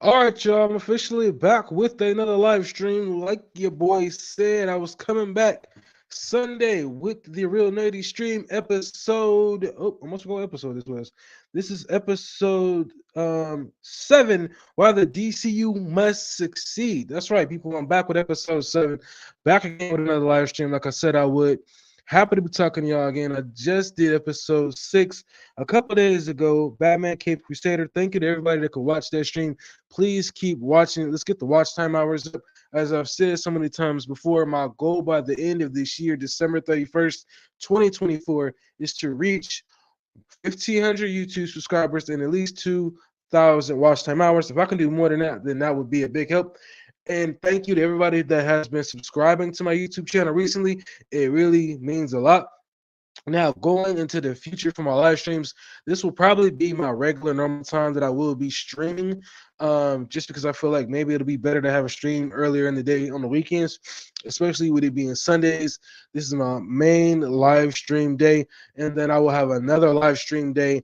All right, y'all. I'm officially back with another live stream. Like your boy said, I was coming back Sunday with the Real Nerdy Stream episode. Oh, I must go episode this was. This is episode 7. Why the DCU must succeed. That's right, people. I'm back with episode 7. Back again with another live stream. Like I said, I would. Happy to be talking to y'all again. I just did episode 6 a couple days ago. Batman Cape Crusader. Thank you to everybody that could watch that stream. Please keep watching. Let's get the watch time hours up. As I've said so many times before, my goal by the end of this year, December 31st, 2024, is to reach 1,500 YouTube subscribers and at least 2,000 watch time hours. If I can do more than that, then that would be a big help. And thank you to everybody that has been subscribing to my YouTube channel recently. It really means a lot. Now, going into the future for my live streams, this will probably be my regular normal time that I will be streaming, just because I feel like maybe it'll be better to have a stream earlier in the day on the weekends, especially with it being Sundays. This is my main live stream day, and then I will have another live stream day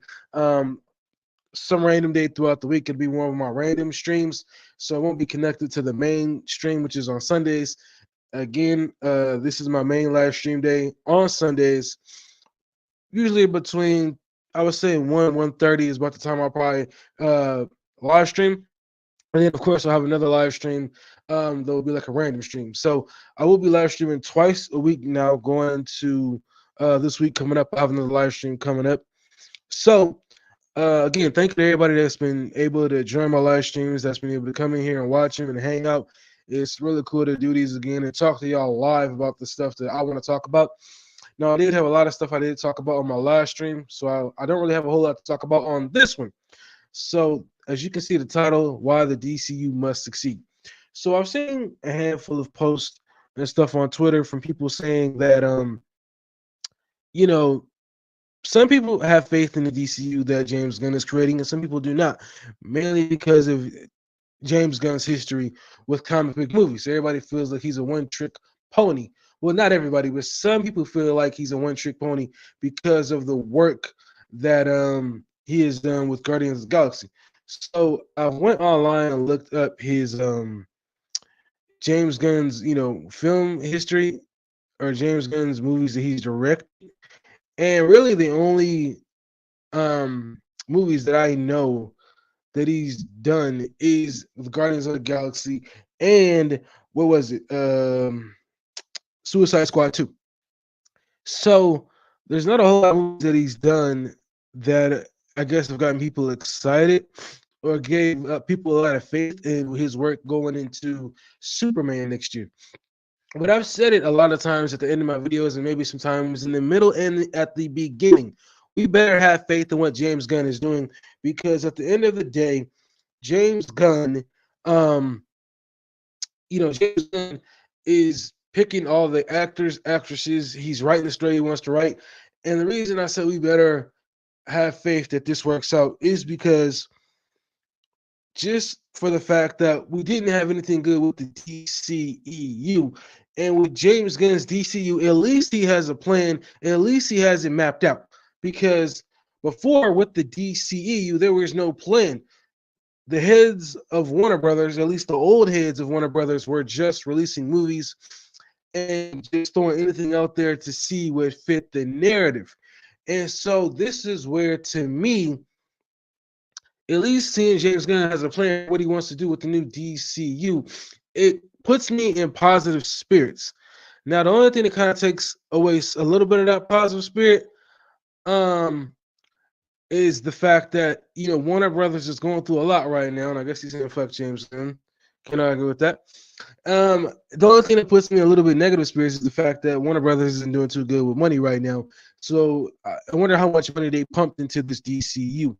some random day throughout the week. It'll be one of my random streams, so it won't be connected to the main stream, which is on Sundays. Again, this is my main live stream day on Sundays, usually between, I would say, 1:30 is about the time I'll probably live stream. And then, of course, I'll have another live stream that will be like a random stream. So I will be live streaming twice a week now, going to this week coming up. I have another live stream coming up. So, again, thank you to everybody that's been able to join my live streams, that's been able to come in here and watch them and hang out. It's really cool to do these again and talk to y'all live about the stuff that I want to talk about. Now, I did have a lot of stuff I did talk about on my live stream, so I don't really have a whole lot to talk about on this one. So, as you can see, the title, Why the DCU Must Succeed. So, I've seen a handful of posts and stuff on Twitter from people saying that, you know, some people have faith in the DCU that James Gunn is creating, and some people do not, mainly because of James Gunn's history with comic book movies. Everybody feels like he's a one-trick pony. Well, not everybody, but some people feel like he's a one-trick pony because of the work that he has done with Guardians of the Galaxy. So I went online and looked up his James Gunn's film history, or James Gunn's movies that he's directed, and really the only movies that I know that he's done is the Guardians of the Galaxy and what was it? Suicide Squad 2. So there's not a whole lot of movies that he's done that I guess have gotten people excited or gave people a lot of faith in his work going into Superman next year. But I've said it a lot of times at the end of my videos and maybe sometimes in the middle and at the beginning. We better have faith in what James Gunn is doing, because at the end of the day, James Gunn, James Gunn is picking all the actors, actresses. He's writing the story he wants to write. And the reason I said we better have faith that this works out is because just for the fact that we didn't have anything good with the DCEU. And with James Gunn's DCU, at least he has a plan, and at least he has it mapped out. Because before, with the DCEU, there was no plan. The heads of Warner Brothers, at least the old heads of Warner Brothers, were just releasing movies and just throwing anything out there to see what fit the narrative. And so this is where, to me, at least seeing James Gunn has a plan what he wants to do with the new DCU, it puts me in positive spirits. Now, the only thing that kind of takes away a little bit of that positive spirit is the fact that, Warner Brothers is going through a lot right now, and I guess he's saying fuck James Gunn. Can I agree with that? The only thing that puts me a little bit negative spirits is the fact that Warner Brothers isn't doing too good with money right now. So I wonder how much money they pumped into this DCU,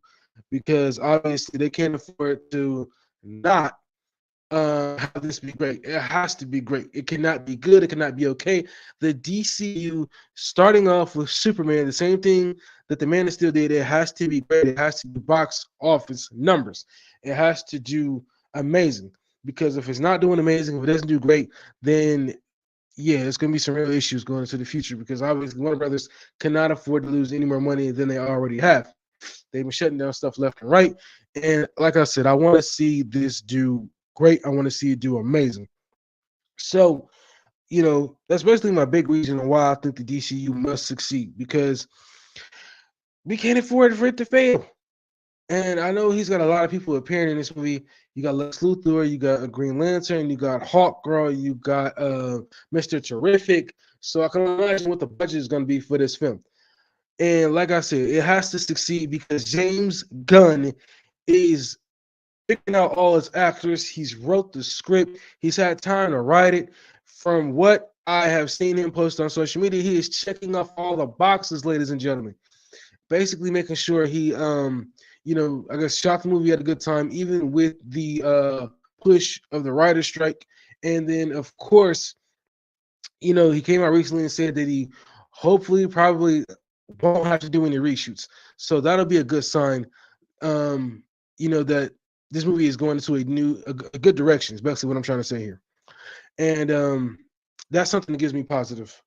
because obviously they can't afford to not have this be great. It has to be great. It cannot be good. It cannot be okay. The DCU, starting off with Superman, the same thing that the Man of Steel did, it has to be great. It has to do box office numbers. It has to do amazing. Because if it's not doing amazing, if it doesn't do great, then yeah, it's going to be some real issues going into the future, because obviously Warner Brothers cannot afford to lose any more money than they already have. They've been shutting down stuff left and right. And like I said, I want to see this do great. I want to see it do amazing. So, that's basically my big reason why I think the DCU must succeed, because we can't afford for it to fail. And I know he's got a lot of people appearing in this movie. You got Lex Luthor, you got a Green Lantern, you got Hawk Girl, you got Mr. Terrific. So I can imagine what the budget is going to be for this film. And like I said, it has to succeed because James Gunn is picking out all his actors. He's wrote the script. He's had time to write it. From what I have seen him post on social media, he is checking off all the boxes, ladies and gentlemen. Basically making sure he I guess shot the movie at a good time, even with the push of the writer's strike. And then of course, he came out recently and said that he hopefully probably won't have to do any reshoots. So that'll be a good sign. That this movie is going into a good direction, is basically what I'm trying to say here. And that's something that gives me positive.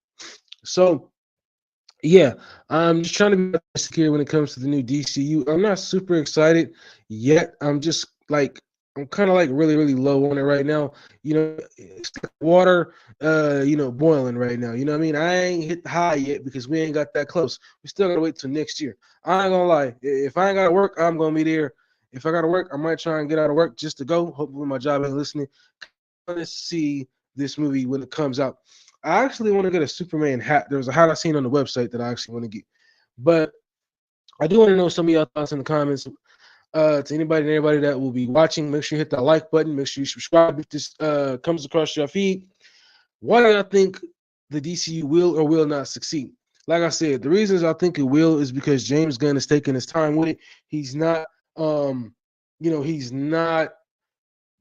So yeah, I'm just trying to be optimistic here when it comes to the new DCU. I'm not super excited yet. I'm kind of like really, really low on it right now. It's like water, boiling right now. You know what I mean? I ain't hit the high yet because we ain't got that close. We still gotta wait till next year. I ain't gonna lie. If I ain't gotta work, I'm gonna be there. If I gotta work, I might try and get out of work just to go. Hopefully my job ain't listening. I want to see this movie when it comes out. I actually want to get a Superman hat. There was a hat I seen on the website that I actually want to get. But I do want to know some of y'all thoughts in the comments. To anybody and everybody that will be watching, make sure you hit that like button. Make sure you subscribe if this comes across your feed. Why do I think the DCU will or will not succeed? Like I said, the reasons I think it will is because James Gunn is taking his time with it. He's not,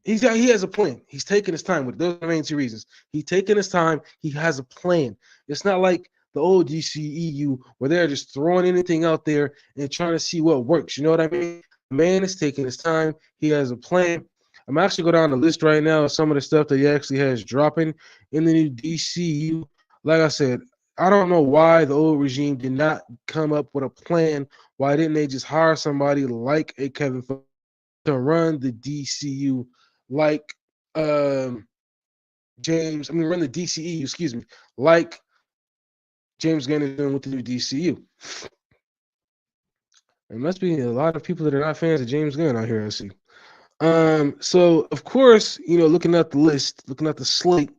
he has a plan. He's taking his time with it. Those are the main two reasons. He's taking his time. He has a plan. It's not like the old DCEU where they're just throwing anything out there and trying to see what works. You know what I mean? The man is taking his time. He has a plan. I'm actually going down the list right now of some of the stuff that he actually has dropping in the new DCU. Like I said, I don't know why the old regime did not come up with a plan. Why didn't they just hire somebody like a Kevin Feige to run the DCU like run the DCEU, excuse me, like James Gunn is doing with the new DCU. There must be a lot of people that are not fans of James Gunn out here, I see. So of course, looking at the list, looking at the slate,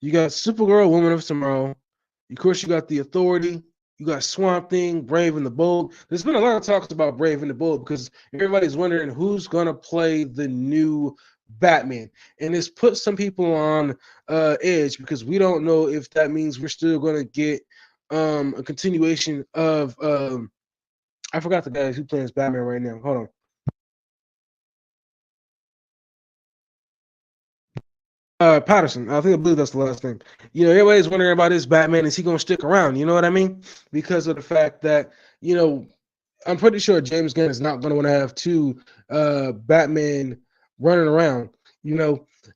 you got Supergirl, Woman of Tomorrow. Of course, you got The Authority. You got Swamp Thing, Brave and the Bold. There's been a lot of talks about Brave and the Bold because everybody's wondering who's going to play the new Batman. And it's put some people on edge because we don't know if that means we're still going to get a continuation of I forgot the guy who plays Batman right now. Hold on. Patterson. I believe that's the last name. Everybody's wondering about this Batman. Is he going to stick around? You know what I mean? Because of the fact that, I'm pretty sure James Gunn is not going to want to have two Batman running around,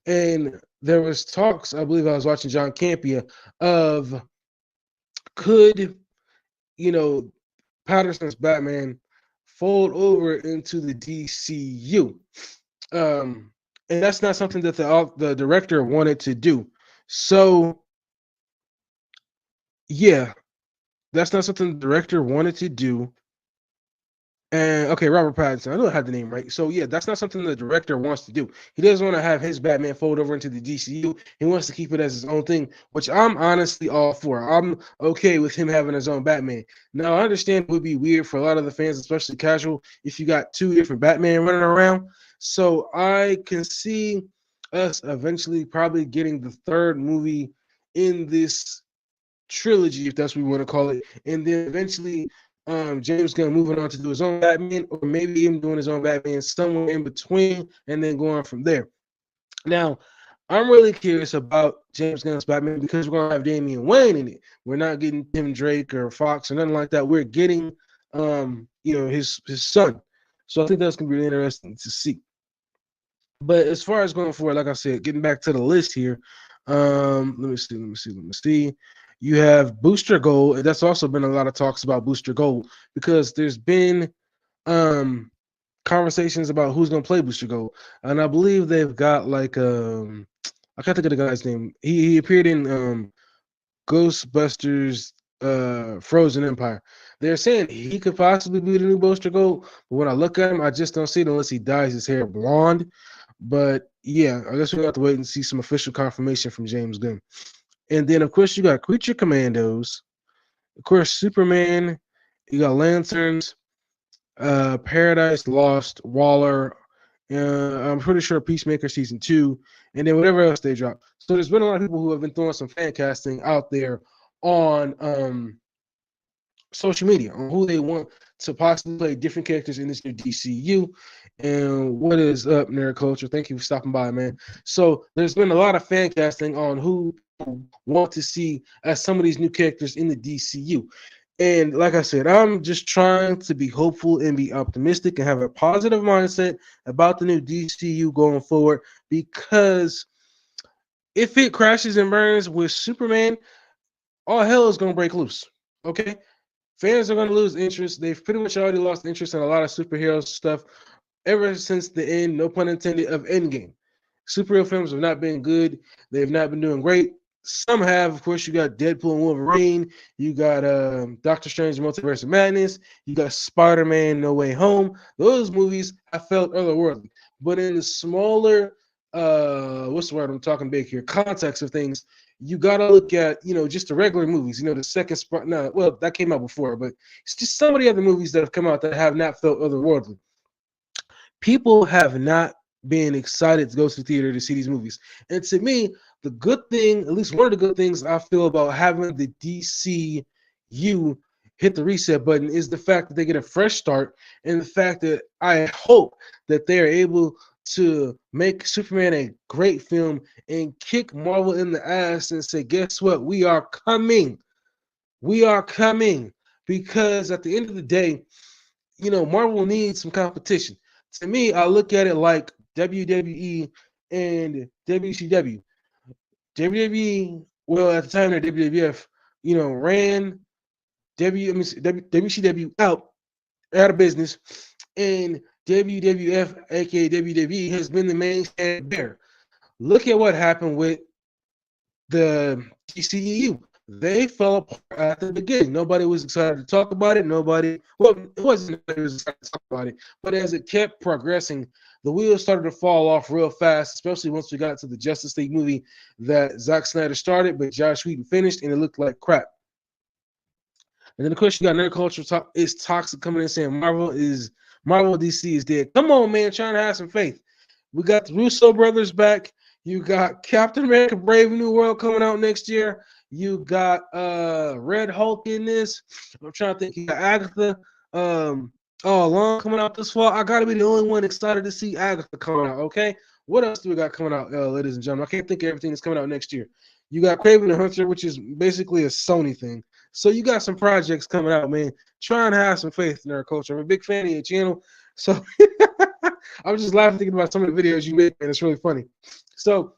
And there was talks, I believe I was watching John Campea, of could, Patterson's Batman fold over into the DCU. And that's not something that the director wanted to do. So, yeah, that's not something the director wanted to do. And okay, Robert Pattinson. I know I had the name right. So yeah, that's not something the director wants to do. He doesn't want to have his Batman fold over into the DCU. He wants to keep it as his own thing, which I'm honestly all for. I'm okay with him having his own Batman. Now I understand it would be weird for a lot of the fans, especially casual, if you got two different Batman running around. So I can see us eventually probably getting the third movie in this trilogy, if that's what we want to call it, and then eventually James Gunn moving on to do his own Batman, or maybe even doing his own Batman somewhere in between, and then going from there. Now, I'm really curious about James Gunn's Batman because we're gonna have Damian Wayne in it. We're not getting Tim Drake or Fox or nothing like that. We're getting his son. So I think that's gonna be really interesting to see. But as far as going forward, like I said, getting back to the list here, let me see. You have Booster Gold, and that's also been a lot of talks about Booster Gold because there's been um conversations about who's gonna play Booster Gold, and I believe they've got like I can't think of the guy's name. He appeared in Ghostbusters Frozen Empire. They're saying he could possibly be the new Booster Gold, but when I look at him, I just don't see it unless he dyes his hair blonde. But yeah, I guess we have to wait and see some official confirmation from James Gunn. And then of course you got Creature Commandos, of course Superman, you got Lanterns, Paradise Lost, Waller. I'm pretty sure Peacemaker season 2, and then whatever else they drop. So there's been a lot of people who have been throwing some fan casting out there on social media on who they want to possibly play different characters in this new DCU. And what is up, Nerd Culture? Thank you for stopping by, man. So there's been a lot of fan casting on who want to see as some of these new characters in the DCU. And like I said, I'm just trying to be hopeful and be optimistic and have a positive mindset about the new DCU going forward, because if it crashes and burns with Superman, all hell is going to break loose. Okay? Fans are going to lose interest. They've pretty much already lost interest in a lot of superhero stuff ever since the end, no pun intended, of Endgame. Superhero films have not been good. They've not been doing great. Some have, of course. You got Deadpool and Wolverine. You got Doctor Strange: Multiverse of Madness. You got Spider-Man: No Way Home. Those movies have felt otherworldly. But in the smaller, what's the word I'm talking big here? Context of things, you got to look at, just the regular movies. The second spot. No, well, that came out before, but it's just some of the other movies that have come out that have not felt otherworldly. People have not been excited to go to the theater to see these movies. And to me, the good thing, at least one of the good things I feel about having the DCU hit the reset button, is the fact that they get a fresh start, and the fact that I hope that they are able to make Superman a great film and kick Marvel in the ass and say, guess what? We are coming. We are coming. Because at the end of the day, Marvel needs some competition. To me, I look at it like WWE and WCW. WWE, well, at the time of WWF, ran WCW out of business, and WWF, aka WWE, has been the main stand bearer. Look at what happened with the DCEU. They fell apart at the beginning. Nobody was excited to talk about it. It wasn't nobody was excited to talk about it, but as it kept progressing, the wheels started to fall off real fast, especially once we got to the Justice League movie that Zack Snyder started, but Josh Whedon finished, and it looked like crap. And then, of course, you got Nerd Culture is toxic coming in saying Marvel DC is dead. Come on, man, trying to have some faith. We got the Russo brothers back. You got Captain America: Brave New World coming out next year. You got Red Hulk in this. I'm trying to think. You got Agatha all along coming out this fall. I gotta be the only one excited to see Agatha coming out. Okay, what else do we got coming out, ladies and gentlemen? I can't think of everything that's coming out next year. You got Kraven the Hunter, which is basically a Sony thing. So you got some projects coming out, man. Try and have some faith in our culture. I'm a big fan of your channel, so I'm just laughing thinking about some of the videos you make, and it's really funny. So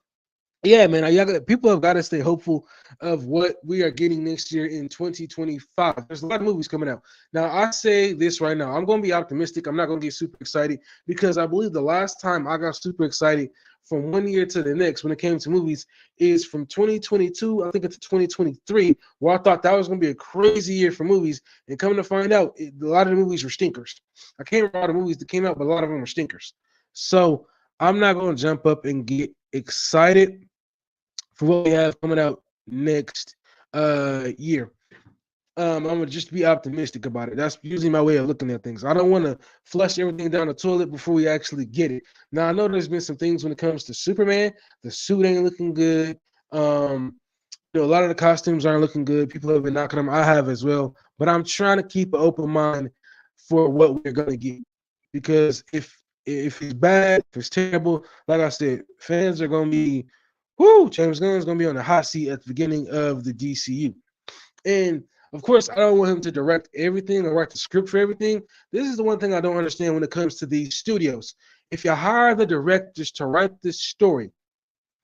yeah, man, people have got to stay hopeful of what we are getting next year in 2025. There's a lot of movies coming out. Now, I say this right now. I'm going to be optimistic. I'm not going to get super excited, because I believe the last time I got super excited from one year to the next when it came to movies is from 2022, I think it's 2023, where I thought that was going to be a crazy year for movies. And coming to find out, a lot of the movies were stinkers. I can't remember all the movies that came out, but a lot of them were stinkers. So I'm not going to jump up and get excited for what we have coming out next year. I'm gonna just be optimistic about it. That's usually my way of looking at things. I don't want to flush everything down the toilet before we actually get it. Now, I know there's been some things when it comes to Superman. The suit ain't looking good. A lot of the costumes aren't looking good. People have been knocking them. I have as well. But I'm trying to keep an open mind for what we're gonna get, because if it's bad, if it's terrible, like I said, fans are gonna be, James Gunn's gonna be on the hot seat at the beginning of the DCU. And of course, I don't want him to direct everything or write the script for everything. This is the one thing I don't understand when it comes to these studios. If you hire the directors to write this story,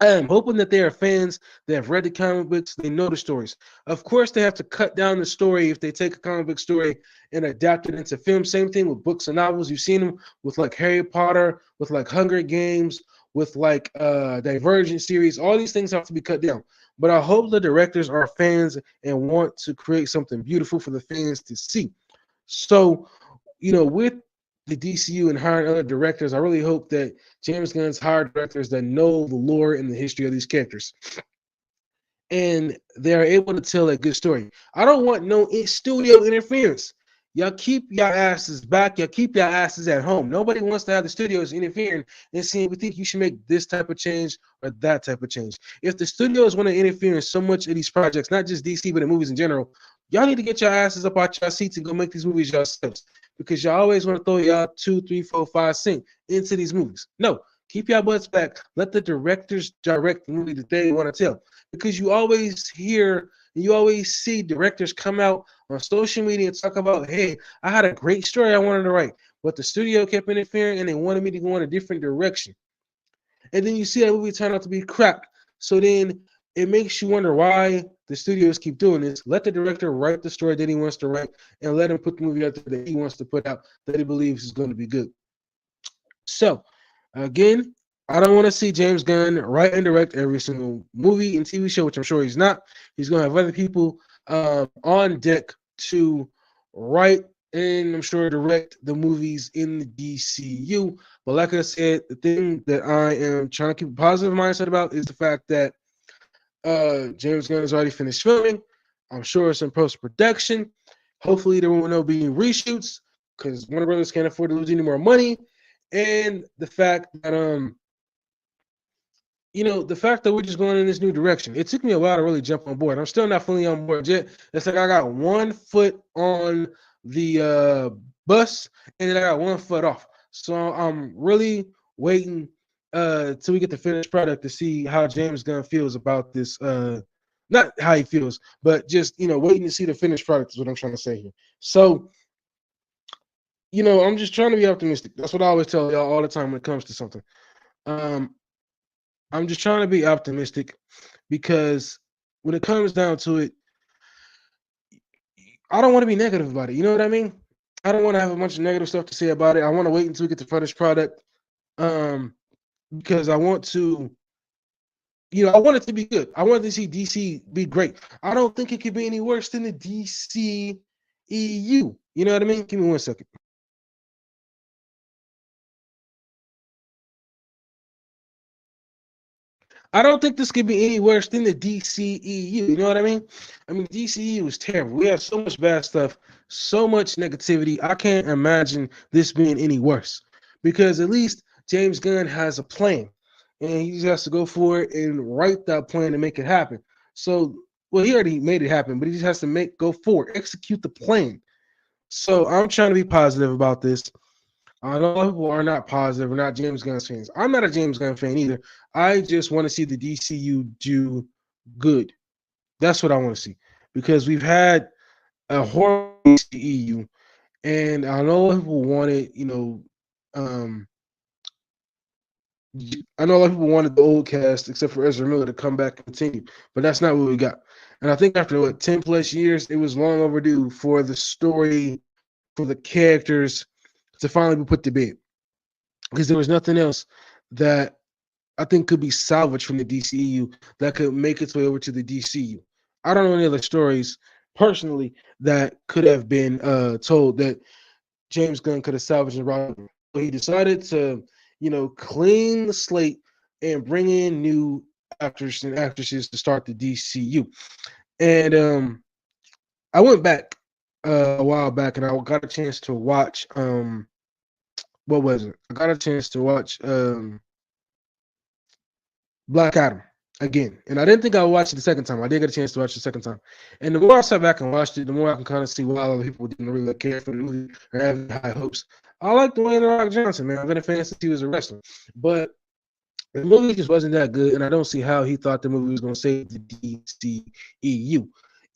I am hoping that they are fans. They have read the comic books. They know the stories. Of course, they have to cut down the story if they take a comic book story and adapt it into film. Same thing with books and novels. You've seen them with like Harry Potter, with like Hunger Games, with like Divergent series. All these things have to be cut down. But I hope the directors are fans and want to create something beautiful for the fans to see. So, with the DCU and hiring other directors, I really hope that James Gunn's hired directors that know the lore and the history of these characters, and they're able to tell a good story. I don't want no studio interference. Y'all keep your asses back. Y'all keep your asses at home. Nobody wants to have the studios interfering and saying, we think you should make this type of change or that type of change. If the studios want to interfere in so much of these projects, not just DC, but in movies in general, y'all need to get your asses up out your seats and go make these movies yourselves. Because y'all always want to throw y'all 2, 3, 4, 5 cents into these movies. No, keep your butts back. Let the directors direct the movie that they want to tell. Because you always hear, you always see directors come out on social media and talk about, hey, I had a great story I wanted to write, but the studio kept interfering and they wanted me to go in a different direction. And then you see that movie turn out to be crap. So then it makes you wonder why the studios keep doing this. Let the director write the story that he wants to write and let him put the movie out there that he wants to put out that he believes is going to be good. So, again, I don't want to see James Gunn write and direct every single movie and TV show, which I'm sure he's not. He's going to have other people on deck to write and I'm sure direct the movies in the DCU. But like I said, the thing that I am trying to keep a positive mindset about is the fact that James Gunn has already finished filming. I'm sure it's in post production. Hopefully, there will be no reshoots because Warner Brothers can't afford to lose any more money. And the fact that the fact that we're just going in this new direction. It took me a while to really jump on board. I'm still not fully on board yet. It's like I got one foot on the bus and then I got one foot off. So I'm really waiting till we get the finished product to see how James Gunn feels about this. Not how he feels, but just waiting to see the finished product is what I'm trying to say here. So I'm just trying to be optimistic. That's what I always tell y'all all the time when it comes to something. Um, I'm just trying to be optimistic because when it comes down to it, I don't want to be negative about it. You know what I mean? I don't want to have a bunch of negative stuff to say about it. I want to wait until we get the finished product um, because I want to, I want it to be good. I want to see DC be great. I don't think it could be any worse than the DC EU. You know what I mean? Give me 1 second. I don't think this could be any worse than the DCEU. You know what I mean? I mean, DCEU is terrible. We have so much bad stuff, so much negativity. I can't imagine this being any worse because at least James Gunn has a plan and he just has to go for it and write that plan and make it happen. So, well, he already made it happen, but he just has to go forward, execute the plan. So I'm trying to be positive about this. I know a lot of people are not positive or not James Gunn fans. I'm not a James Gunn fan either. I just want to see the DCU do good. That's what I want to see because we've had a horrible DCEU, and I know a lot of people wanted, um, I know a lot of people wanted the old cast, except for Ezra Miller, to come back and continue, but that's not what we got. And I think after 10 plus years, it was long overdue for the story, for the characters to finally be put to bed because there was nothing else that I think could be salvaged from the DCEU that could make its way over to the DCU. I don't know any other stories personally that could have been told that James Gunn could have salvaged and brought. So he decided to, clean the slate and bring in new actors and actresses to start the DCU. And I went back a while back and I got a chance to watch what was it? I got a chance to watch Black Adam again. And I didn't think I would watch it the second time. I did get a chance to watch it the second time. And the more I sat back and watched it, the more I can kind of see why other people didn't really care for the movie or have high hopes. I like Dwayne The Rock Johnson, man. I've been a fan since he was a wrestler. But the movie just wasn't that good, and I don't see how he thought the movie was going to save the DCEU.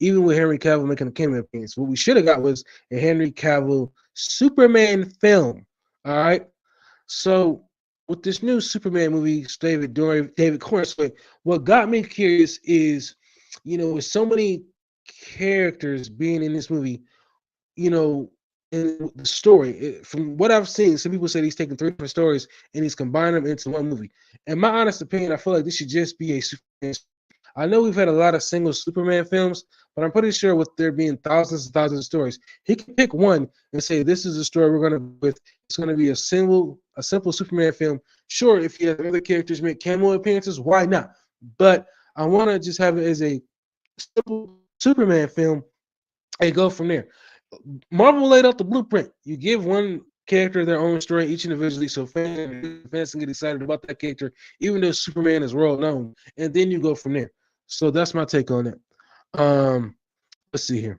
Even with Henry Cavill making a cameo appearance, what we should have got was a Henry Cavill Superman film. All right. So with this new Superman movie, David Cornsway, what got me curious is, with so many characters being in this movie, you know, in the story. From what I've seen, some people say he's taking three different stories and he's combining them into one movie. In my honest opinion, I feel like this should just be a Superman. I know we've had a lot of single Superman films, but I'm pretty sure with there being thousands and thousands of stories, he can pick one and say, "This is the story we're going to with." It's going to be a simple Superman film. Sure, if he has other characters make cameo appearances, why not? But I want to just have it as a simple Superman film and go from there. Marvel laid out the blueprint. You give one character their own story each individually, so fans can get excited about that character, even though Superman is world known, and then you go from there. So that's my take on it. Let's see here.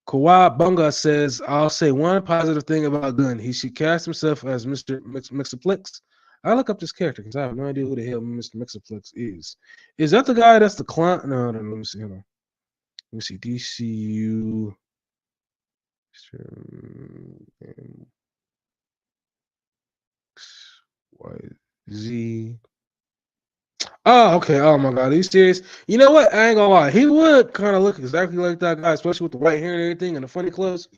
Kawhi Bunga says, "I'll say one positive thing about Gunn. He should cast himself as Mr. Mixaplex." I look up this character because I have no idea who the hell Mr. Mixaplex is. Is that the guy that's the clown? No, let me see. Hold on. Let me see. DCU. YZ. Oh, okay. Oh my God, are you serious? You know what? I ain't gonna lie. He would kind of look exactly like that guy, especially with the white hair and everything and the funny clothes.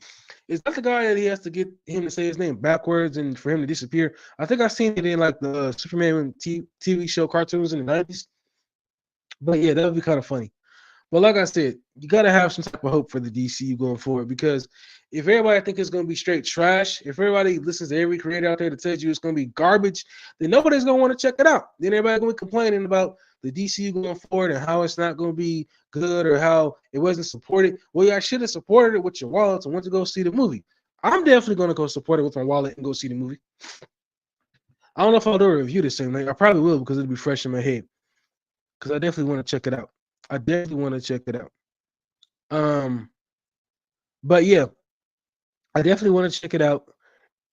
Is that the guy that he has to get him to say his name backwards and for him to disappear? I think I've seen it in like the Superman TV show cartoons in the 90s. But yeah, that would be kind of funny. But like I said, you got to have some type of hope for the DCU going forward, because if everybody think it's going to be straight trash, if everybody listens to every creator out there that tells you it's going to be garbage, then nobody's going to want to check it out. Then everybody's going to be complaining about the DCU going forward and how it's not going to be good or how it wasn't supported. Well, yeah, I should have supported it with your wallet and went to go see the movie. I'm definitely going to go support it with my wallet and go see the movie. I don't know if I'll do a review the same night. I probably will, because it'll be fresh in my head, because I definitely want to check it out. I definitely want to check it out. But yeah, I definitely want to check it out,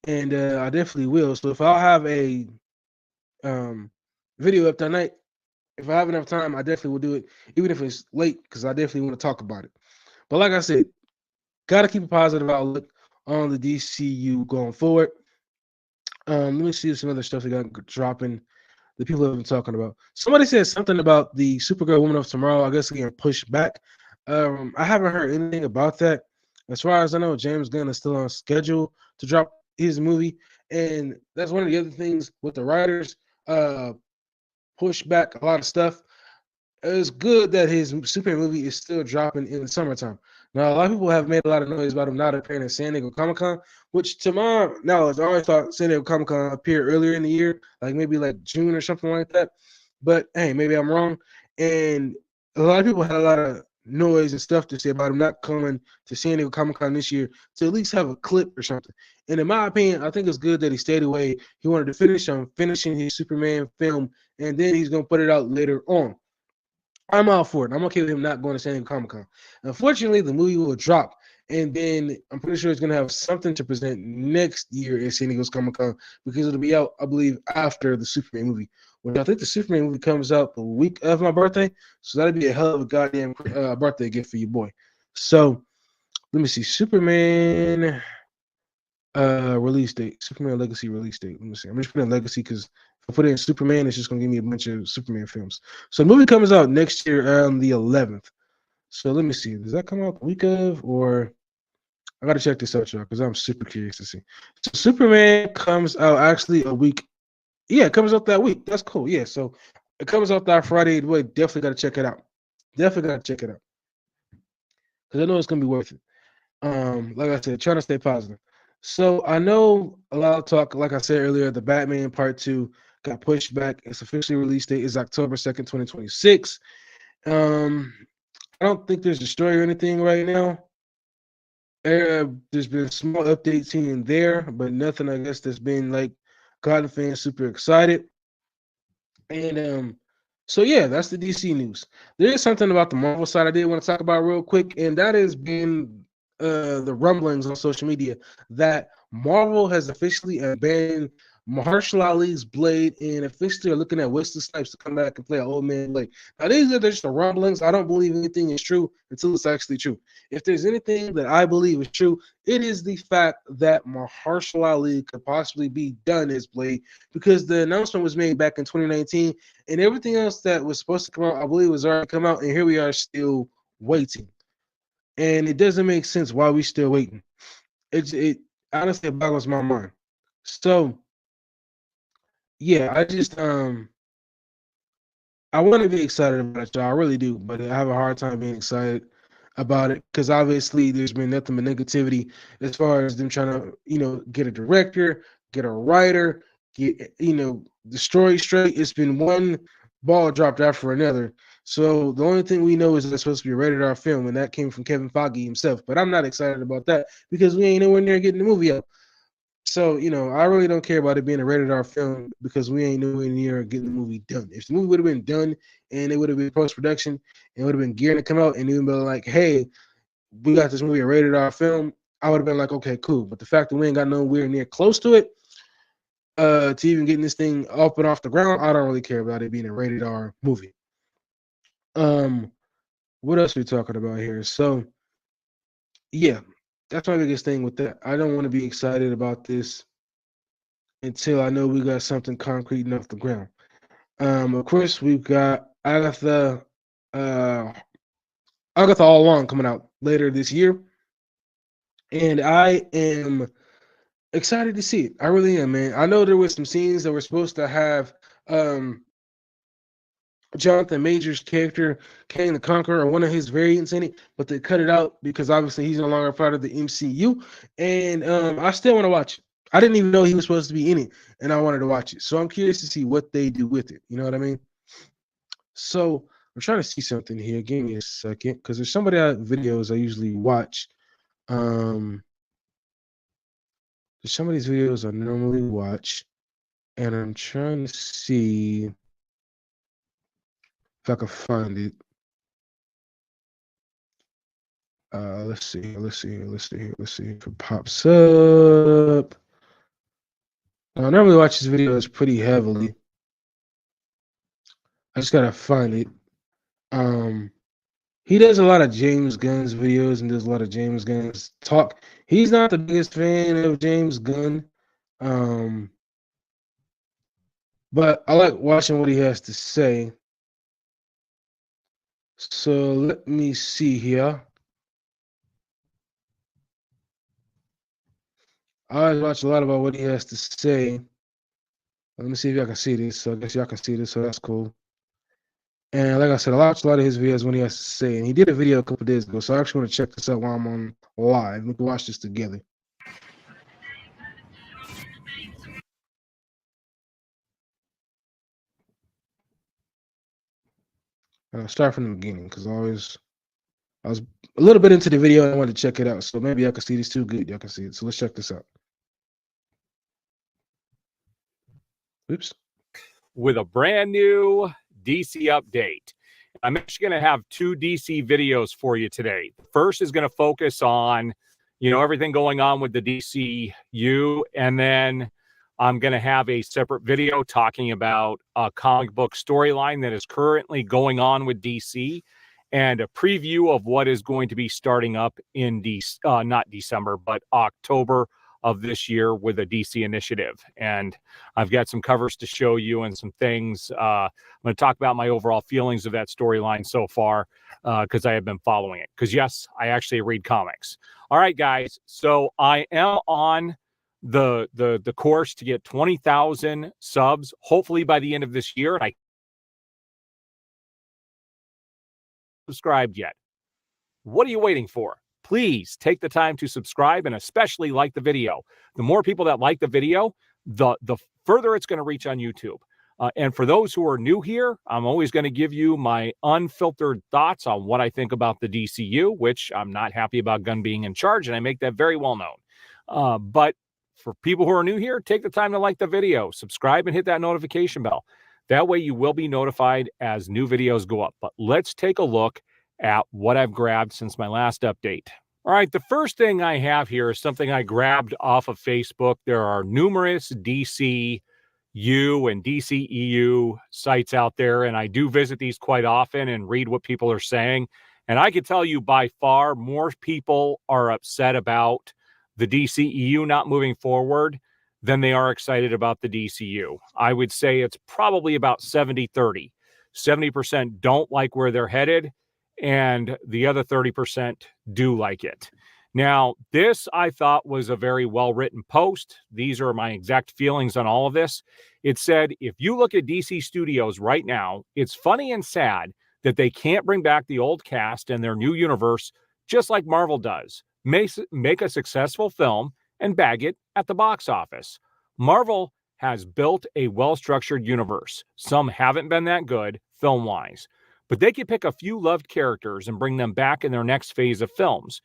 and I definitely will. So if I'll have a video up that night, if I have enough time, I definitely will do it, even if it's late, because I definitely want to talk about it. But like I said, gotta keep a positive outlook on the DCU going forward. Let me see some other stuff they got dropping. The people have been talking about. Somebody said something about the Supergirl Woman of Tomorrow, I guess, getting pushed back. I haven't heard anything about that. As far as I know, James Gunn is still on schedule to drop his movie, and that's one of the other things with the writers. Push back a lot of stuff. It's good that his Superman movie is still dropping in the summertime. Now, a lot of people have made a lot of noise about him not appearing at San Diego Comic Con, which to my knowledge, I always thought San Diego Comic Con appeared earlier in the year, like maybe like June or something like that. But hey, maybe I'm wrong. And a lot of people had a lot of noise and stuff to say about him not coming to San Diego Comic Con this year to at least have a clip or something. And in my opinion, I think it's good that he stayed away. He wanted to finish on finishing his Superman film, and then he's going to put it out later on. I'm all for it. I'm okay with him not going to San Diego Comic Con. Unfortunately, the movie will drop, and then I'm pretty sure it's going to have something to present next year at San Diego Comic Con, because it'll be out, I believe, after the Superman movie. Which I think the Superman movie comes out the week of my birthday, so that'd be a hell of a goddamn birthday gift for your boy. So let me see, Superman release date, Superman Legacy release date. Let me see. I'm just putting Legacy because if I put it in Superman, it's just gonna give me a bunch of Superman films. So the movie comes out next year on the 11th. So let me see. Does that come out the week of, or I gotta check this out, y'all, because I'm super curious to see. So Superman comes out actually a week. Yeah, it comes out that week. That's cool. Yeah, so it comes out that Friday. Boy, definitely gotta check it out. Definitely gotta check it out, because I know it's gonna be worth it. Like I said, trying to stay positive. So I know a lot of talk, like I said earlier, the Batman Part 2 got pushed back. Its officially release date is October 2nd, 2026. I don't think there's a story or anything right now. There's been small updates here and there, but nothing, I guess, that's been like gotten fans super excited. And so yeah, that's the DC news. There is something about the Marvel side I did want to talk about real quick, and that has been the rumblings on social media that Marvel has officially abandoned Mahershala Ali's Blade, and officially are looking at Wesley Snipes to come back and play an old man Blade. Now, these are just the rumblings. I don't believe anything is true until it's actually true. If there's anything that I believe is true, it is the fact that Mahershala Ali could possibly be done as Blade, because the announcement was made back in 2019, and everything else that was supposed to come out, I believe, was already come out, and here we are still waiting. And it doesn't make sense why we still waiting. It honestly boggles my mind. So yeah, I want to be excited about it, y'all. I really do, but I have a hard time being excited about it because obviously there's been nothing but negativity as far as them trying to, get a director, get a writer, get, the story straight. It's been one ball dropped after another. So the only thing we know is that it's supposed to be a rated R film, and that came from Kevin Feige himself. But I'm not excited about that because we ain't nowhere near getting the movie out. So, I really don't care about it being a rated R film because we ain't nowhere near getting the movie done. If the movie would have been done and it would have been post production and would have been gearing to come out and even been like, hey, we got this movie a rated R film, I would have been like, okay, cool. But the fact that we ain't got nowhere near close to it, to even getting this thing up and off the ground, I don't really care about it being a rated R movie. What else are we talking about here? So, yeah, that's my biggest thing with that. I don't want to be excited about this until I know we got something concrete and off the ground. Of course, we've got Agatha All Along coming out later this year, and I am excited to see it. I really am, man. I know there was some scenes that were supposed to have Jonathan Majors' character, Kang the Conqueror, or one of his variants in it, but they cut it out because obviously he's no longer part of the MCU. And I still want to watch it. I didn't even know he was supposed to be in it, and I wanted to watch it. So I'm curious to see what they do with it. You know what I mean? So I'm trying to see something here. Give me a second, because there's somebody videos I usually watch. There's some of these videos I normally watch, and I'm trying to see if I can find it. Let's see. If it pops up. Now, I normally watch his videos pretty heavily. I just gotta find it. He does a lot of James Gunn's videos and does a lot of James Gunn's talk. He's not the biggest fan of James Gunn, but I like watching what he has to say. So let me see here. I always watch a lot about what he has to say. Let me see if y'all can see this. So I guess y'all can see this, so that's cool. And like I said, I watch a lot of his videos when he has to say. And he did a video a couple days ago, so I actually want to check this out while I'm on live. We can watch this together. And I'll start from the beginning because I was a little bit into the video and I wanted to check it out. So maybe I can see this too good. Y'all can see it. So let's check this out. Oops. With a brand new DC update. I'm actually going to have two DC videos for you today. The first is going to focus on, everything going on with the DCU. And then I'm going to have a separate video talking about a comic book storyline that is currently going on with DC and a preview of what is going to be starting up in not December, but October of this year with a DC initiative. And I've got some covers to show you and some things. I'm going to talk about my overall feelings of that storyline so far because I have been following it. Because, yes, I actually read comics. All right, guys. So I am on the course to get 20,000 subs, hopefully by the end of this year. And I subscribed yet. What are you waiting for? Please take the time to subscribe and especially like the video. The more people that like the video, the further it's going to reach on YouTube. And for those who are new here, I'm always going to give you my unfiltered thoughts on what I think about the DCU, which I'm not happy about Gunn being in charge, and I make that very well known. But for people who are new here, take the time to like the video, subscribe, and hit that notification bell. That way you will be notified as new videos go up. But let's take a look at what I've grabbed since my last update. All right, the first thing I have here is something I grabbed off of Facebook. There are numerous DCU and DCEU sites out there, and I do visit these quite often and read what people are saying. And I can tell you by far more people are upset about the DCEU not moving forward than they are excited about the DCU. I would say it's probably about 70-30. 70% don't like where they're headed, and the other 30% do like it. Now, this I thought was a very well-written post. These are my exact feelings on all of this. It said, if you look at DC Studios right now, it's funny and sad that they can't bring back the old cast and their new universe just like Marvel does. Make a successful film and bag it at the box office. Marvel has built a well-structured universe. Some haven't been that good film-wise, but they could pick a few loved characters and bring them back in their next phase of films,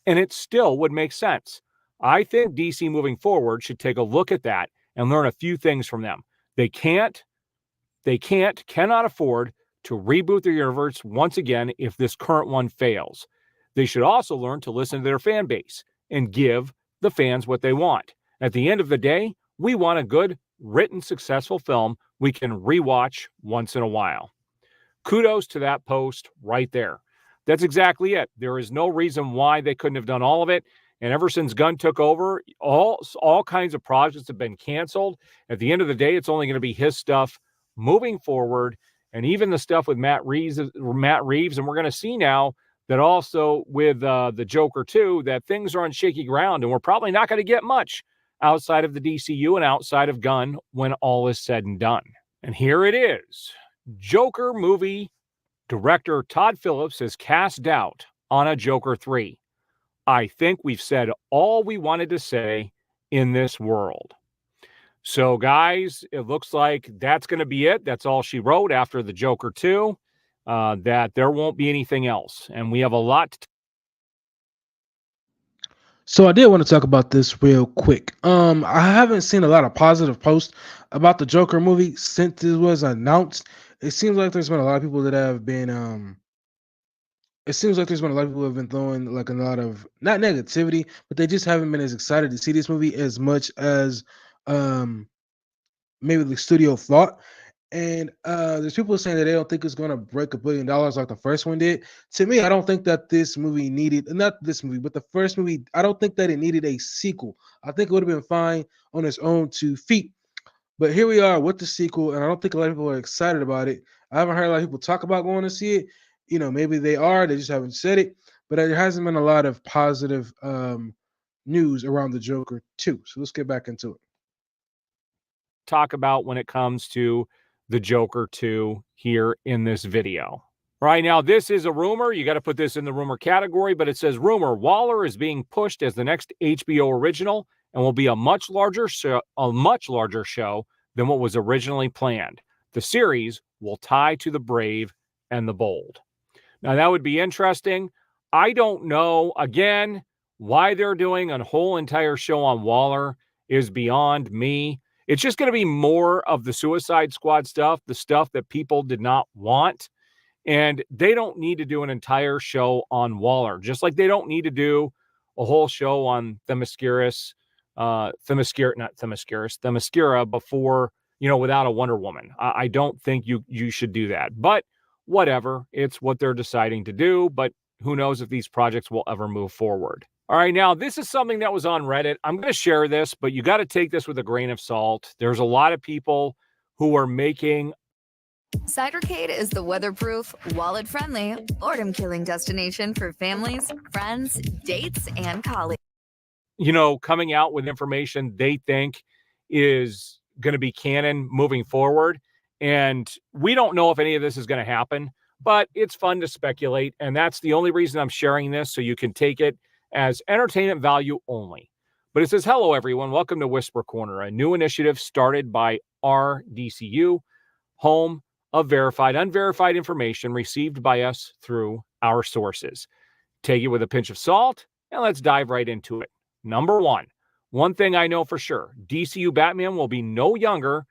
and it still would make sense. I think DC moving forward should take a look at that and learn a few things from them. They cannot afford to reboot their universe once again if this current one fails. They should also learn to listen to their fan base and give the fans what they want. At the end of the day, we want a good, written, successful film we can rewatch once in a while. Kudos to that post right there. That's exactly it. There is no reason why they couldn't have done all of it. And ever since Gunn took over, all kinds of projects have been canceled. At the end of the day, it's only going to be his stuff moving forward. And even the stuff with Matt Reeves, and we're going to see now that also with the Joker 2, that things are on shaky ground, and we're probably not going to get much outside of the DCU and outside of Gunn when all is said and done. And here it is. Joker movie director Todd Phillips has cast doubt on a Joker 3. I think we've said all we wanted to say in this world. So, guys, it looks like that's going to be it. That's all she wrote after the Joker 2, that there won't be anything else. And we have a lot to So I did want to talk about this real quick. I haven't seen a lot of positive posts about the Joker movie since it was announced. It seems like there's been a lot of people that have been it seems like there's been a lot of people who have been throwing like a lot of not negativity, but they just haven't been as excited to see this movie as much as um maybe the studio thought. And there's people saying that they don't think it's going to break $1 billion like the first one did. To me, I don't think that this movie needed, not this movie, but the first movie, I don't think that it needed a sequel. I think it would have been fine on its own 2 feet. But here we are with the sequel, and I don't think a lot of people are excited about it. I haven't heard a lot of people talk about going to see it. You know, maybe they are, they just haven't said it. But there hasn't been a lot of positive news around the Joker 2. So let's get back into it. talk about when it comes to the Joker 2 here in this video. Right now, this is a rumor. You got to put this in the rumor category, but it says rumor Waller is being pushed as the next HBO original and will be a much larger show than what was originally planned. The series will tie to the brave and the bold. Now, that would be interesting. I don't know, again, why they're doing a whole entire show on Waller is beyond me. It's just going to be more of the Suicide Squad stuff, the stuff that people did not want. And they don't need to do an entire show on Waller, just like they don't need to do a whole show on Themyscira before, without a Wonder Woman. I don't think you should do that. But whatever, it's what they're deciding to do. But who knows if these projects will ever move forward. All right, now this is something that was on Reddit. I'm going to share this, but you got to take this with a grain of salt. There's a lot of people who are making Cidercade is the weatherproof, wallet-friendly, boredom-killing destination for families, friends, dates, and colleagues. Coming out with information they think is going to be canon moving forward. And we don't know if any of this is going to happen, but it's fun to speculate. And that's the only reason I'm sharing this, so you can take it as entertainment value only. But it says, hello, everyone. Welcome to Whisper Corner, a new initiative started by our DCU, home of verified, unverified information received by us through our sources. Take it with a pinch of salt, and let's dive right into it. Number one thing I know for sure, DCU Batman will be no younger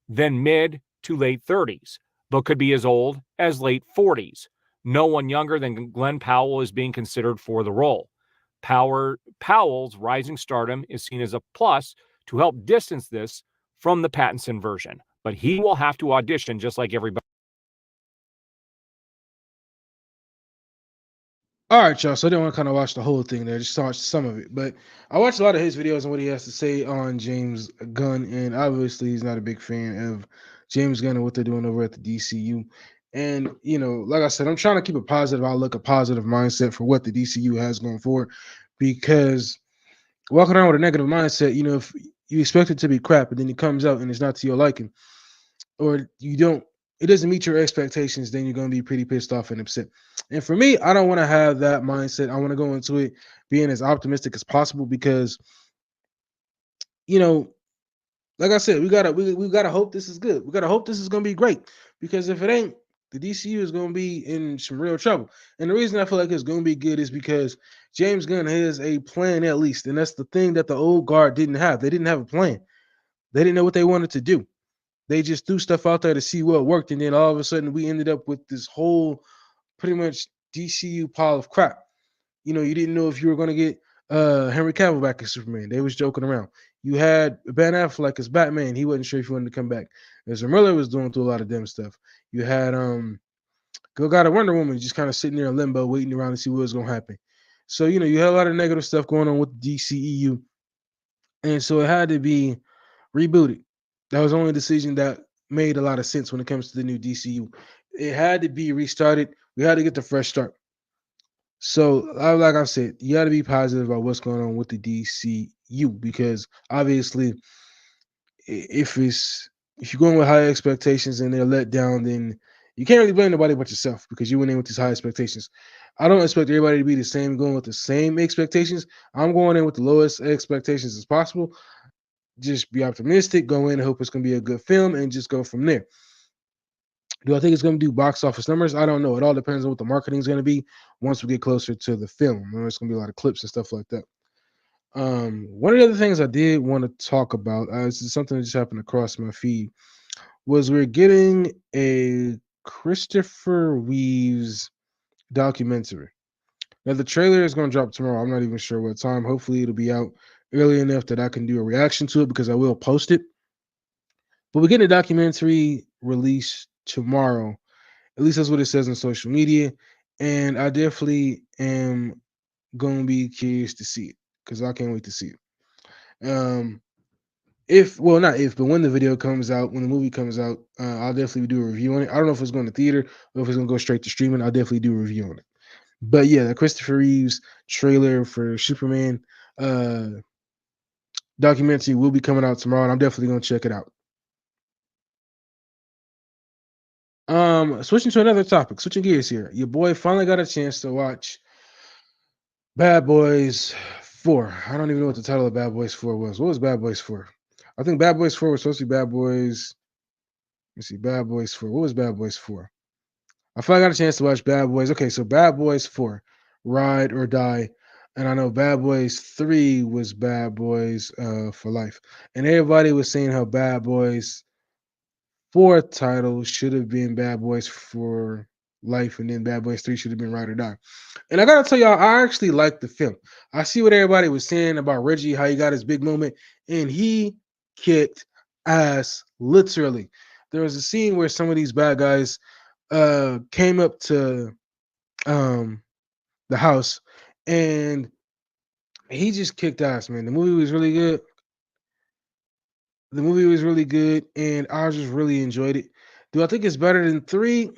than mid to late 30s, but could be as old as late 40s. No one younger than Glenn Powell is being considered for the role. Powell's rising stardom is seen as a plus to help distance this from the Pattinson version, but he will have to audition just like everybody. All right, y'all. So I didn't want to kind of watch the whole thing there, just watch some of it. But I watched a lot of his videos and what he has to say on James Gunn, and obviously he's not a big fan of James Gunn and what they're doing over at the DCU. And like I said, I'm trying to keep a positive outlook, a positive mindset for what the DCU has going forward, because walking around with a negative mindset, if you expect it to be crap and then it comes out and it's not to your liking, or it doesn't meet your expectations, then you're going to be pretty pissed off and upset. And for me, I don't want to have that mindset. I want to go into it being as optimistic as possible, because like I said, we gotta hope this is good. We gotta hope this is gonna be great, because if it ain't, the DCU is gonna be in some real trouble. And the reason I feel like it's gonna be good is because James Gunn has a plan, at least, and that's the thing that the old guard didn't have. They didn't have a plan. They didn't know what they wanted to do. They just threw stuff out there to see what worked, and then all of a sudden we ended up with this whole pretty much DCU pile of crap. You didn't know if you were going to get Henry Cavill back as Superman. They was joking around. You had Ben Affleck as Batman. He wasn't sure if he wanted to come back. Ezra Miller was doing through a lot of dumb stuff. You had Gal Gadot Wonder Woman just kind of sitting there in limbo, waiting around to see what was going to happen. So you had a lot of negative stuff going on with the DCEU, and so it had to be rebooted. That was the only decision that made a lot of sense when it comes to the new DCU. It had to be restarted. We had to get the fresh start. So, like I said, you got to be positive about what's going on with the DCU, because obviously, if you're going with high expectations and they're let down, then you can't really blame nobody but yourself, because you went in with these high expectations. I don't expect everybody to be the same, going with the same expectations. I'm going in with the lowest expectations as possible. Just be optimistic, go in and hope it's going to be a good film, and just go from there. Do I think it's going to do box office numbers? I don't know. It all depends on what the marketing is going to be once we get closer to the film. There's going to be a lot of clips and stuff like that. One of the other things I did want to talk about, this is something that just happened across my feed, was we're getting a Christopher Reeves documentary. Now, the trailer is going to drop tomorrow. I'm not even sure what time. Hopefully, it'll be out early enough that I can do a reaction to it, because I will post it. But we're getting a documentary released tomorrow. At least that's what it says on social media. And I definitely am going to be curious to see it, because I can't wait to see it. Not if, but when the video comes out, when the movie comes out, I'll definitely do a review on it. I don't know if it's going to theater or if it's going to go straight to streaming. I'll definitely do a review on it. But yeah, the Christopher Reeves trailer for Superman documentary will be coming out tomorrow, and I'm definitely going to check it out. Switching to another topic, switching gears here. Your boy finally got a chance to watch Bad Boys 4. I don't even know what the title of Bad Boys 4 was. What was Bad Boys 4? I think Bad Boys 4 was supposed to be Bad Boys. Let me see, Bad Boys 4. What was Bad Boys 4? I finally got a chance to watch Bad Boys. Okay, so Bad Boys 4, Ride or Die. And I know Bad Boys 3 was Bad Boys for Life. And everybody was saying how Bad Boys 4th title should have been Bad Boys for Life, and then Bad Boys 3 should have been Ride or Die. And I gotta tell y'all, I actually like the film. I see what everybody was saying about Reggie, how he got his big moment, and he kicked ass, literally. There was a scene where some of these bad guys came up to the house, and he just kicked ass, man. The movie was really good. And I just really enjoyed it. Do I think it's better than 3?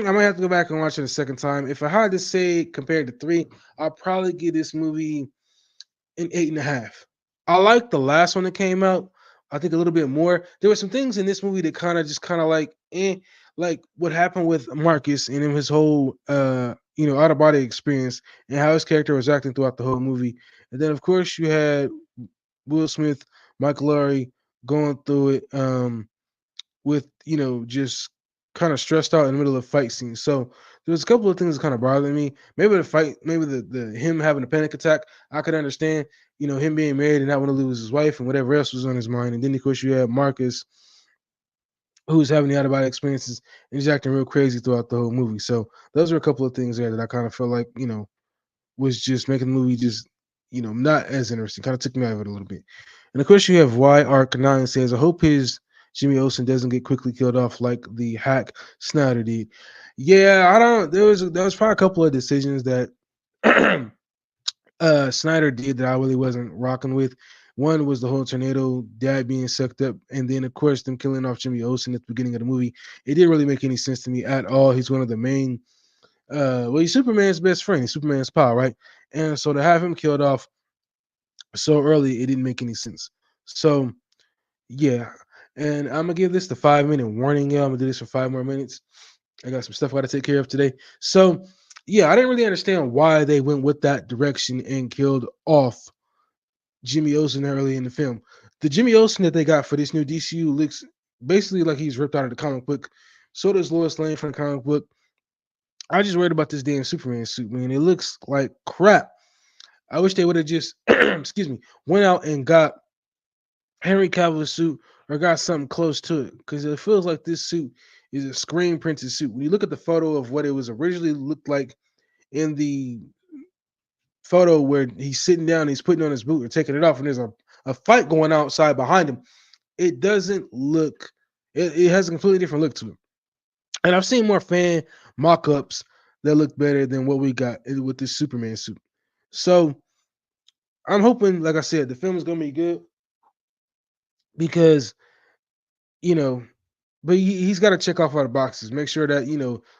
I might have to go back and watch it a second time. If I had to say compared to 3, I'll probably give this movie an 8.5. I like the last one that came out. I think a little bit more. There were some things in this movie that kind of like what happened with Marcus and his whole out of body experience, and how his character was acting throughout the whole movie. And then of course you had Will Smith, Michael Laurie going through it with just kind of stressed out in the middle of fight scenes. So there's a couple of things that kind of bothered me. Maybe the fight, maybe the him having a panic attack, I could understand. Him being married and not want to lose his wife and whatever else was on his mind. And then of course you have Marcus, who's having the out of body experiences, and he's acting real crazy throughout the whole movie. So those are a couple of things there that I kind of felt like was just making the movie just not as interesting. Kind of took me out of it a little bit. And of course, you have Y Arc 9 says, I hope his Jimmy Olsen doesn't get quickly killed off like the hack Snyder did. Yeah, I don't. There was probably a couple of decisions that Snyder did that I really wasn't rocking with. One was the whole tornado dad being sucked up, and then of course them killing off Jimmy Olsen at the beginning of the movie. It didn't really make any sense to me at all. He's one of the main well, he's Superman's best friend. He's Superman's pal, right? And so to have him killed off so early, it didn't make any sense. So yeah, and I'm gonna give this the 5 minute warning. Yeah, I'm gonna do this for 5 more minutes. I got some stuff I got to take care of today. So yeah, I didn't really understand why they went with that direction and killed off Jimmy Olsen early in the film. The Jimmy Olsen that they got for this new DCU looks basically like he's ripped out of the comic book. So does Lois Lane from the comic book. I just worried about this damn Superman suit, man. It looks like crap. I wish they would have just, excuse me, went out and got Henry Cavill's suit or got something close to it because it feels like this suit is a screen printed suit. When you look at the photo of what it was originally looked like in the photo where he's sitting down, he's putting on his boot and taking it off, and there's a fight going outside behind him, it doesn't look, it has a completely different look to it. And I've seen more fan mock ups that look better than what we got with this Superman suit. So I'm hoping, like I said, the film is going to be good because, you know, but he's got to check off all the boxes. Make sure that,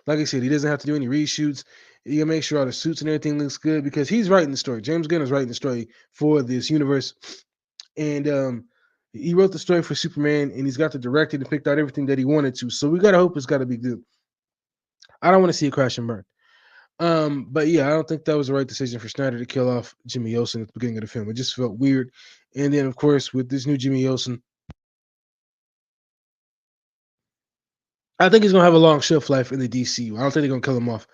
like I said, he doesn't have to do any reshoots. You gotta make sure all the suits and everything looks good because he's writing the story. James Gunn is writing the story for this universe. And he wrote the story for Superman and he's got to direct it and picked out everything that he wanted to. So we got to hope it's got to be good. I don't want to see it crash and burn. But yeah, I don't think that was the right decision for Snyder to kill off Jimmy Olsen at the beginning of the film. It just felt weird. And then, of course, with this new Jimmy Olsen, I think he's gonna have a long shelf life in the DCU. I don't think they're gonna kill him off.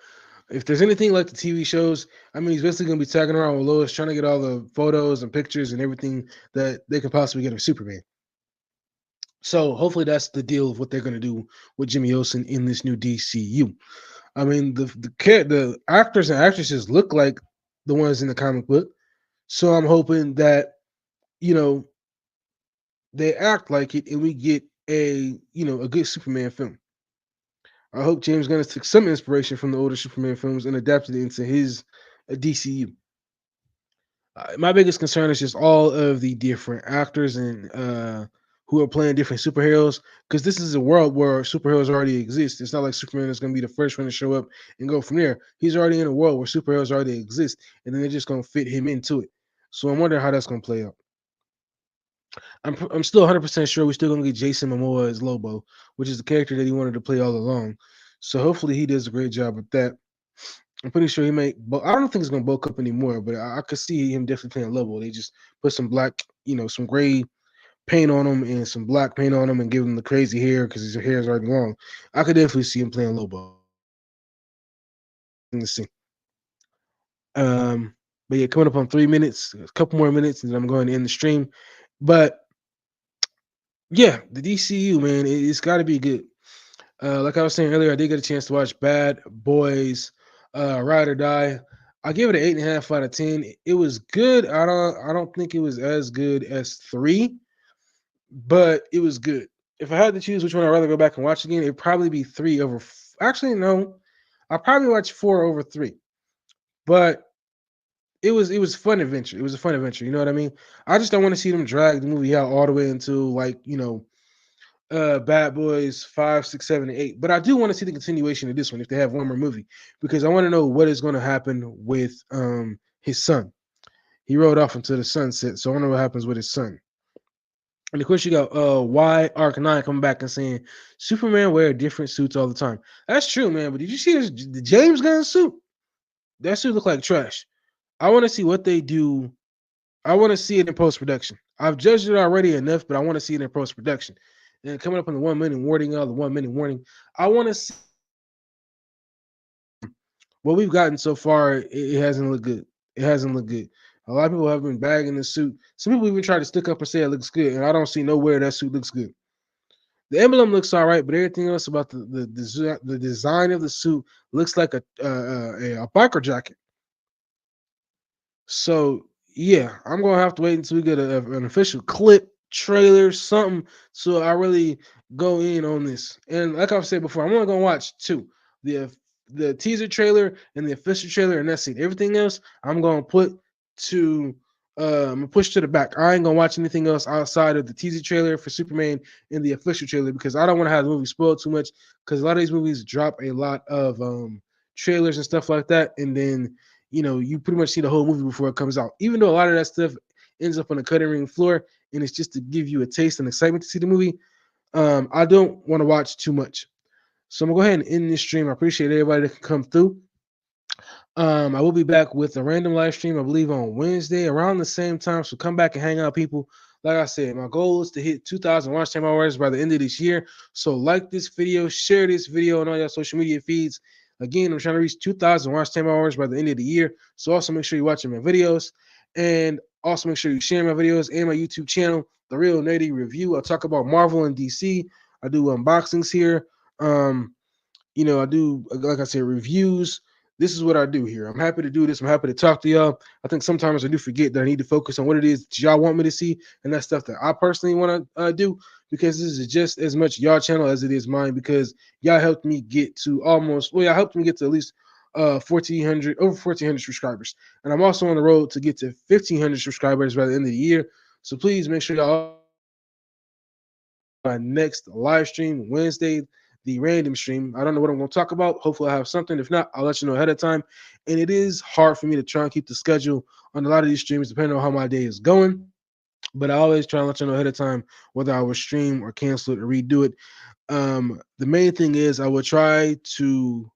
If there's anything like the TV shows, I mean, he's basically gonna be tagging around with Lois, trying to get all the photos and pictures and everything that they can possibly get of Superman. So hopefully that's the deal of what they're gonna do with Jimmy Olsen in this new DCU. I mean, the actors and actresses look like the ones in the comic book, so I'm hoping that you know they act like it, and we get a good Superman film. I hope James Gunn took some inspiration from the older Superman films and adapted it into his DCU. My biggest concern is just all of the different actors and who are playing different superheroes because this is a world where superheroes already exist. It's not like Superman is going to be the first one to show up and go from there. He's already in a world where superheroes already exist, and then they're just going to fit him into it. So I'm wondering how that's going to play out. I'm still 100% sure we're still going to get Jason Momoa as Lobo, which is the character that he wanted to play all along. So hopefully he does a great job with that. I'm pretty sure he may, but I don't think it's gonna bulk up anymore. But I could see him definitely playing Lobo. They just put some black, some gray paint on him and some black paint on him and give him the crazy hair because his hair is already long. I could definitely see him playing Lobo. Let's see. But yeah, coming up on 3 minutes, a couple more minutes, and then I'm going to end the stream. But yeah, the DCU man, it's got to be good. Like I was saying earlier, I did get a chance to watch Bad Boys, Ride or Die. I give it an 8.5 out of 10. It was good. I don't think it was as good as 3, but it was good. If I had to choose which one I'd rather go back and watch again, it'd probably be 3 over. Actually, no, I'll probably watch 4 over 3. But it was fun adventure. It was a fun adventure. You know what I mean? I just don't want to see them drag the movie out all the way into Bad Boys 5, 6, 7, and 8. But I do want to see the continuation of this one if they have one more movie because I want to know what is going to happen with his son. He rode off into the sunset, so I want to know what happens with his son. And of course, you got Y Arc 9 coming back and saying Superman wear different suits all the time. That's true, man. But did you see the James Gunn suit? That suit looked like trash. I want to see what they do. I want to see it in post production. I've judged it already enough, but I want to see it in post production. And coming up on the 1 minute warning, the 1 minute warning, I want to see what we've gotten so far. It hasn't looked good. It hasn't looked good. A lot of people have been bagging the suit. Some people even try to stick up and say it looks good, and I don't see nowhere that suit looks good. The emblem looks all right, but everything else about the design of the suit looks like a biker jacket. So Yeah, I'm gonna have to wait until we get an official clip, trailer, something, so I really go in on this. And like I've said before, I'm only gonna watch two: the the teaser trailer and the official trailer, and that's it. Everything else, I'm gonna put to push to the back. I ain't gonna watch anything else outside of the teaser trailer for Superman and the official trailer because I don't want to have the movie spoiled too much. Because a lot of these movies drop a lot of trailers and stuff like that, and then you pretty much see the whole movie before it comes out. Even though a lot of that stuff ends up on the cutting room floor, and it's just to give you a taste and excitement to see the movie. I don't want to watch too much, so I'm gonna go ahead and end this stream. I appreciate everybody that can come through. I will be back with a random live stream, I believe, on Wednesday around the same time. So come back and hang out, people. Like I said, my goal is to hit 2,000 watch time hours by the end of this year. So like this video, share this video on all your social media feeds. Again, I'm trying to reach 2,000 watch time hours by the end of the year. So also make sure you're watching my videos, and also make sure you share my videos and my YouTube channel, The Real Nerdy Review. I talk about Marvel and DC. I do unboxings here. I do, like I said, reviews. This is what I do here. I'm happy to do this. I'm happy to talk to y'all. I think sometimes I do forget that I need to focus on what it is that y'all want me to see, and that's stuff that I personally want to do, because this is just as much y'all channel as it is mine, because y'all helped me get to y'all helped me get to at least 1,400, over 1,400 subscribers. And I'm also on the road to get to 1,500 subscribers by the end of the year. So please make sure y'all my next live stream Wednesday, the random stream. I don't know what I'm going to talk about. Hopefully, I have something. If not, I'll let you know ahead of time. And it is hard for me to try and keep the schedule on a lot of these streams, depending on how my day is going. But I always try and let you know ahead of time whether I will stream or cancel it or redo it. The main thing is I will try to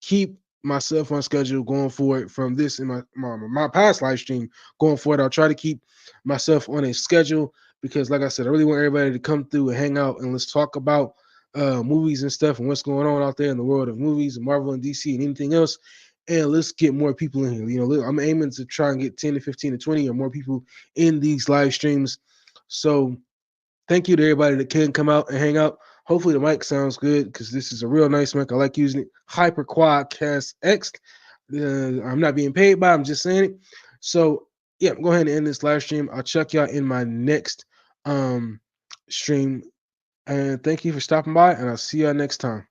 keep myself on schedule going forward from this in my past live stream going forward. I'll try to keep myself on a schedule because, like I said, I really want everybody to come through and hang out and let's talk about movies and stuff and what's going on out there in the world of movies and Marvel and DC and anything else. And let's get more people in here. I'm aiming to try and get 10 to 15 to 20 or more people in these live streams. So thank you to everybody that can come out and hang out. Hopefully the mic sounds good because this is a real nice mic. I like using it. Hyper Quadcast X. I'm not being paid by. I'm just saying it. So yeah, go ahead and end this live stream. I'll check y'all in my next stream. And thank you for stopping by. And I'll see y'all next time.